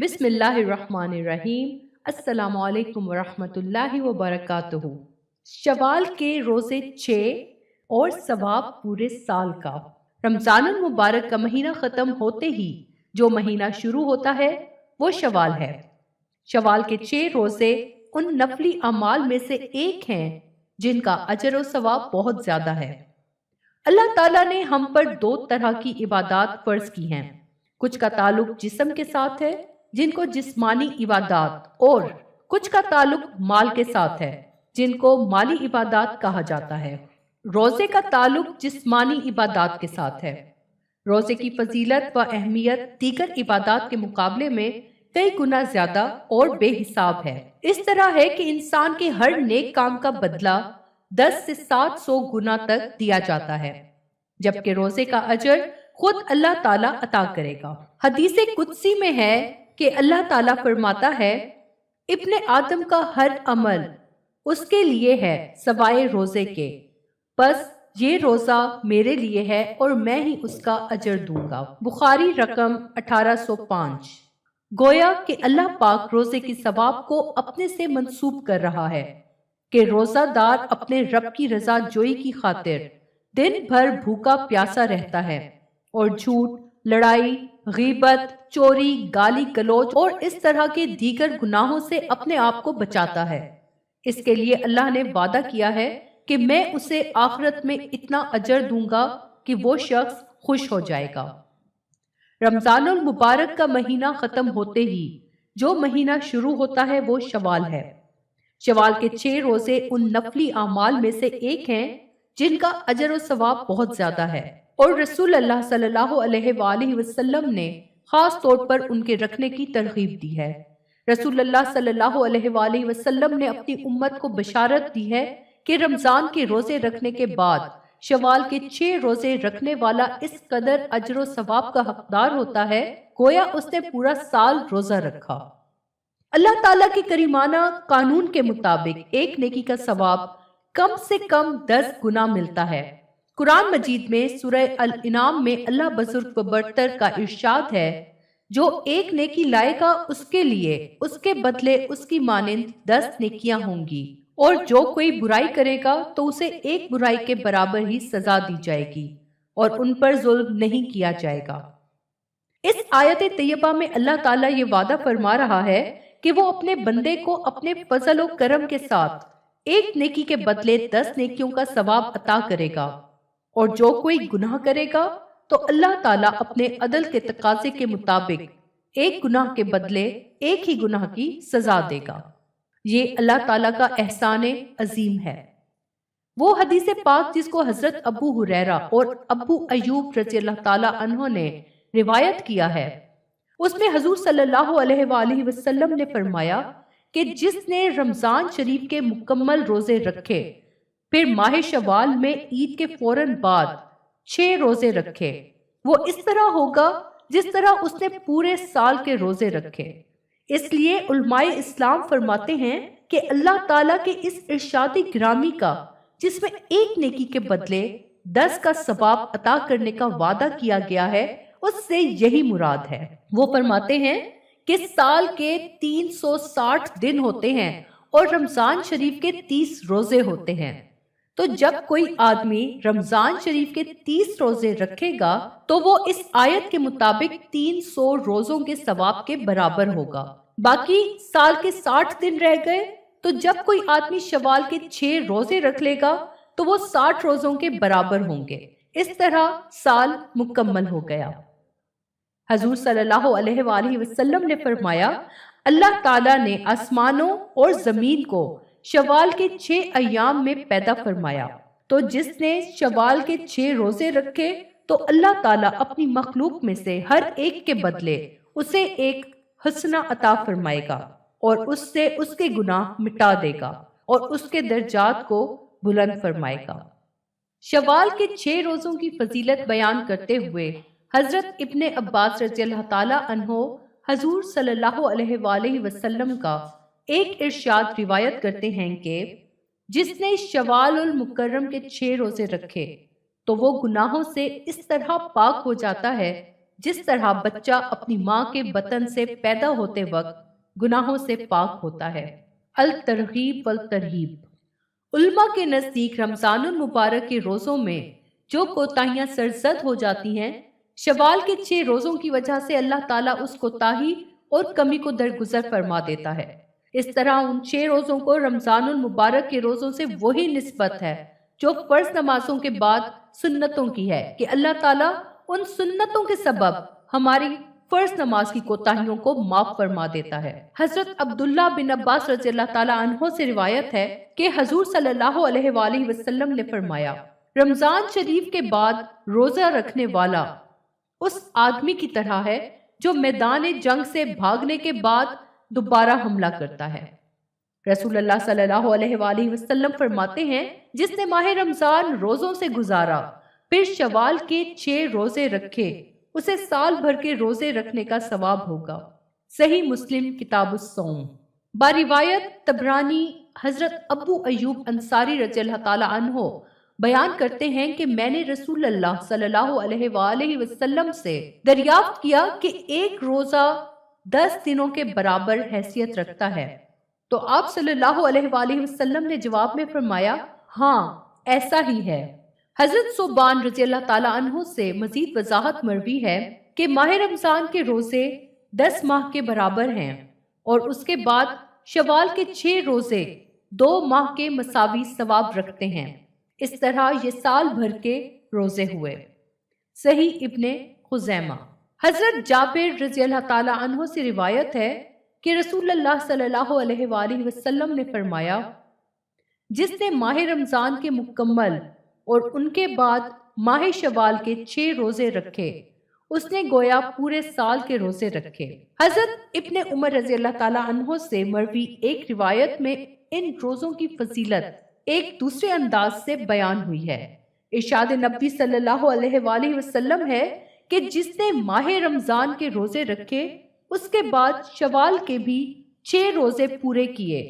بسم اللہ الرحمن الرحیم۔ السلام علیکم ورحمۃ اللہ وبرکاتہ۔ شوال کے روزے 6 اور ثواب پورے سال کا۔ رمضان المبارک کا مہینہ ختم ہوتے ہی جو مہینہ شروع ہوتا ہے وہ شوال ہے۔ شوال کے 6 روزے ان نفلی اعمال میں سے ایک ہیں جن کا اجر و ثواب بہت زیادہ ہے۔ اللہ تعالیٰ نے ہم پر 2 طرح کی عبادات فرض کی ہیں۔ کچھ کا تعلق جسم کے ساتھ ہے جن کو جسمانی عبادات، اور کچھ کا تعلق مال کے ساتھ ہے جن کو مالی عبادات کہا جاتا ہے۔ روزے کا تعلق جسمانی عبادات کے ساتھ ہے۔ روزے کی فضیلت و اہمیت دیگر عبادات کے مقابلے میں کئی گنا زیادہ اور بے حساب ہے۔ اس طرح ہے کہ انسان کے ہر نیک کام کا بدلہ 10 سے 700 گنا تک دیا جاتا ہے، جبکہ روزے کا اجر خود اللہ تعالیٰ عطا کرے گا۔ حدیث قدسی میں ہے کہ اللہ تعالیٰ فرماتا ہے، ابن آدم کا ہر عمل اس کے لیے ہے سوائے روزے کے، بس یہ روزہ میرے لیے ہے اور میں ہی اس کا اجر دوں گا۔ بخاری رقم 1805۔ گویا کہ اللہ پاک روزے کی ثواب کو اپنے سے منسوب کر رہا ہے کہ روزہ دار اپنے رب کی رضا جوئی کی خاطر دن بھر بھوکا پیاسا رہتا ہے اور جھوٹ، لڑائی، غیبت، چوری، گالی گلوچ اور اس طرح کے دیگر گناہوں سے اپنے آپ کو بچاتا ہے۔ اس کے لیے اللہ نے وعدہ کیا ہے کہ میں اسے آخرت میں اتنا اجر دوں گا کہ وہ شخص خوش ہو جائے گا۔ رمضان المبارک کا مہینہ ختم ہوتے ہی جو مہینہ شروع ہوتا ہے وہ شوال ہے۔ شوال کے 6 روزے ان نفلی اعمال میں سے ایک ہیں جن کا اجر و ثواب بہت زیادہ ہے، اور رسول اللہ صلی اللہ علیہ وآلہ وسلم نے خاص طور پر ان کے رکھنے کی ترغیب دی ہے۔ رسول اللہ صلی اللہ علیہ وآلہ وسلم نے اپنی امت کو بشارت دی ہے کہ رمضان کے روزے رکھنے کے بعد شوال کے 6 روزے رکھنے والا اس قدر اجر و ثواب کا حقدار ہوتا ہے گویا اس نے پورا سال روزہ رکھا۔ اللہ تعالیٰ کے کریمانہ قانون کے مطابق ایک نیکی کا ثواب کم سے کم 10 گنا ملتا ہے۔ قرآن مجید میں سورہ الانعام میں اللہ بزرگ و برتر کا ارشاد ہے، جو ایک نیکی لائے گا اس کے لیے اس کے بدلے اس کی مانند 10 نیکیاں ہوں گی، اور جو کوئی برائی کرے گا تو اسے ایک برائی کے برابر ہی سزا دی جائے گی، اور ان پر ظلم نہیں کیا جائے گا۔ اس آیت طیبہ میں اللہ تعالیٰ یہ وعدہ فرما رہا ہے کہ وہ اپنے بندے کو اپنے فضل و کرم کے ساتھ ایک نیکی کے بدلے 10 نیکیوں کا ثواب عطا کرے گا، اور جو کوئی گناہ کرے گا تو اللہ تعالیٰ اپنے عدل کے تقاضے کے مطابق ایک گناہ کے بدلے ایک ہی گناہ کی سزا دے گا۔ یہ اللہ تعالیٰ کا احسان عظیم ہے۔ وہ حدیث پاک جس کو حضرت ابو ہریرہ اور ابو ایوب رضی اللہ تعالیٰ عنہ نے روایت کیا ہے، اس میں حضور صلی اللہ علیہ وآلہ وسلم نے فرمایا کہ جس نے رمضان شریف کے مکمل روزے رکھے، پھر ماہ شوال میں عید کے فوراً بعد 6 روزے رکھے، وہ اس طرح ہوگا جس طرح اس نے پورے سال کے روزے رکھے۔ اس لیے علماء اسلام فرماتے ہیں کہ اللہ تعالیٰ کے اس ارشاد گرامی کا جس میں ایک نیکی کے بدلے 10 کا ثواب عطا کرنے کا وعدہ کیا گیا ہے، اس سے یہی مراد ہے۔ وہ فرماتے ہیں کہ سال کے 360 دن ہوتے ہیں اور رمضان شریف کے 30 روزے ہوتے ہیں، تو جب کوئی آدمی رمضان شریف کے 30 روزے رکھے گا تو وہ اس آیت کے مطابق 300 روزوں کے ثواب کے برابر ہوگا۔ باقی سال کے 60 دن رہ گئے، تو جب کوئی آدمی شوال کے 6 روزے رکھ لے گا تو وہ 60 روزوں کے برابر ہوں گے۔ اس طرح سال مکمل ہو گیا۔ حضور صلی اللہ علیہ وآلہ وسلم نے فرمایا، اللہ تعالیٰ نے آسمانوں اور زمین کو شوال کے 6 ایام میں پیدا فرمایا، تو جس نے شوال کے 6 روزے رکھے تو اللہ تعالیٰ اپنی مخلوق میں سے ہر ایک کے بدلے اسے ایک حسنہ عطا فرمائے گا، اور اس سے اس کے گناہ مٹا دے گا اور اس کے درجات کو بلند فرمائے گا۔ شوال کے 6 روزوں کی فضیلت بیان کرتے ہوئے حضرت ابن عباس رضی اللہ تعالیٰ عنہ حضور صلی اللہ علیہ وآلہ وسلم کا ایک ارشاد روایت کرتے ہیں کہ جس نے شوال المکرم کے 6 روزے رکھے تو وہ گناہوں سے اس طرح پاک ہو جاتا ہے جس طرح بچہ اپنی ماں کے بطن سے پیدا ہوتے وقت گناہوں سے پاک ہوتا ہے۔ الترغیب والترہیب۔ علماء کے نزدیک رمضان المبارک کے روزوں میں جو کوتاہیاں سرزد ہو جاتی ہیں، شوال کے 6 روزوں کی وجہ سے اللہ تعالیٰ اس کوتاہی اور کمی کو درگزر فرما دیتا ہے۔ اس طرح ان 6 روزوں کو رمضان المبارک کے روزوں سے وہی نسبت ہے جو فرض نمازوں کے بعد سنتوں کی ہے کہ اللہ تعالیٰ ان سنتوں کے سبب ہماری فرض نماز کی کوتاہیوں کو معاف فرما دیتا ہے۔ حضرت عبداللہ بن عباس رضی اللہ تعالیٰ عنہ سے روایت ہے کہ حضور صلی اللہ علیہ وآلہ وسلم نے فرمایا، رمضان شریف کے بعد روزہ رکھنے والا اس آدمی کی طرح ہے جو میدان جنگ سے بھاگنے کے بعد دوبارہ حملہ کرتا ہے۔ رسول اللہ صلی اللہ علیہ وآلہ وسلم فرماتے ہیں، جس نے ماہ رمضان روزوں سے گزارا پھر شوال کے 6 روزے رکھے، اسے سال بھر کے روزے رکھنے کا ثواب ہوگا۔ صحیح مسلم کتاب الصوم۔ باروایت طبرانی حضرت ابو ایوب انصاری رضی اللہ تعالی عنہ بیان کرتے ہیں کہ میں نے رسول اللہ صلی اللہ علیہ وآلہ وسلم سے دریافت کیا کہ ایک روزہ 10 دنوں کے برابر حیثیت رکھتا ہے، تو آپ صلی اللہ علیہ وآلہ وسلم نے جواب میں فرمایا، ہاں ایسا ہی ہے۔ حضرت صوبان رضی اللہ تعالیٰ عنہ سے مزید وضاحت مروی ہے کہ ماہ رمضان کے روزے 10 ماہ کے برابر ہیں اور اس کے بعد شوال کے 6 روزے 2 ماہ کے مساوی ثواب رکھتے ہیں۔ اس طرح یہ سال بھر کے روزے ہوئے۔ صحیح ابن خزیمہ۔ حضرت جابر رضی اللہ تعالیٰ عنہ سے روایت ہے کہ رسول اللہ صلی اللہ علیہ وآلہ وسلم نے فرمایا، جس نے ماہ رمضان کے مکمل اور ان کے بعد ماہ شوال کے 6 روزے رکھے، اس نے گویا پورے سال کے روزے رکھے۔ حضرت ابن عمر رضی اللہ تعالیٰ عنہ سے مروی ایک روایت میں ان روزوں کی فضیلت ایک دوسرے انداز سے بیان ہوئی ہے۔ ارشاد نبی صلی اللہ علیہ وآلہ وسلم ہے کہ جس نے ماہ رمضان کے روزے رکھے، اس کے بعد شوال کے بھی 6 روزے پورے کیے،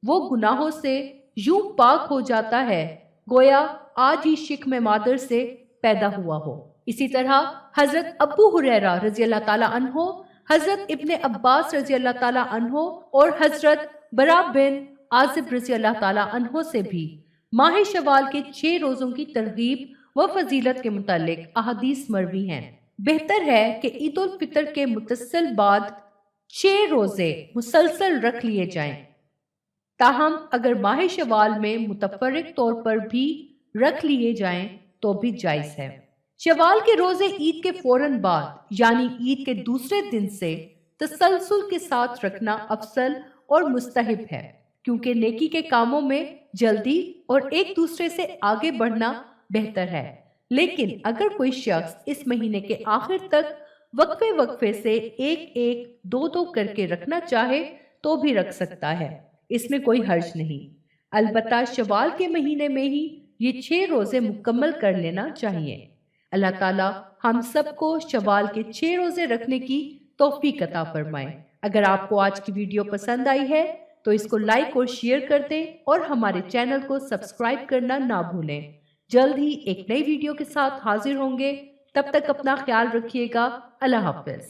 وہ گناہوں سے یوں پاک ہو جاتا ہے گویا آج ہی شکم مادر سے پیدا ہوا ہو۔ اسی طرح حضرت ابو ہریرہ رضی اللہ تعالیٰ عنہ، حضرت ابن عباس رضی اللہ تعالیٰ عنہ اور حضرت برا بن عازب رضی اللہ تعالیٰ عنہ سے بھی ماہ شوال کے 6 روزوں کی ترغیب و فضیلت کے متعلق احادیث مروی ہیں۔ بہتر ہے کہ عید الفطر کے متصل بعد 6 روزے مسلسل رکھ لیے جائیں، تاہم اگر ماہ شوال میں متفرق طور پر بھی رکھ لیے جائیں تو بھی جائز ہے۔ شوال کے روزے عید کے فوراً بعد یعنی عید کے دوسرے دن سے تسلسل کے ساتھ رکھنا افضل اور مستحب ہے، کیونکہ نیکی کے کاموں میں جلدی اور ایک دوسرے سے آگے بڑھنا بہتر ہے۔ لیکن اگر کوئی شخص اس مہینے کے آخر تک وقفے سے ایک 2 کر کے رکھنا چاہے تو بھی رکھ سکتا ہے، اس میں کوئی حرج نہیں۔ البتہ شوال کے مہینے میں ہی یہ 6 روزے مکمل کر لینا چاہیے۔ اللہ تعالیٰ ہم سب کو شوال کے 6 روزے رکھنے کی توفیق عطا فرمائے۔ اگر آپ کو آج کی ویڈیو پسند آئی ہے تو اس کو لائک اور شیئر کر دیں اور ہمارے چینل کو سبسکرائب کرنا نہ بھولیں۔ جلد ہی ایک نئی ویڈیو کے ساتھ حاضر ہوں گے، تب تک اپنا خیال رکھیے گا۔ اللہ حافظ۔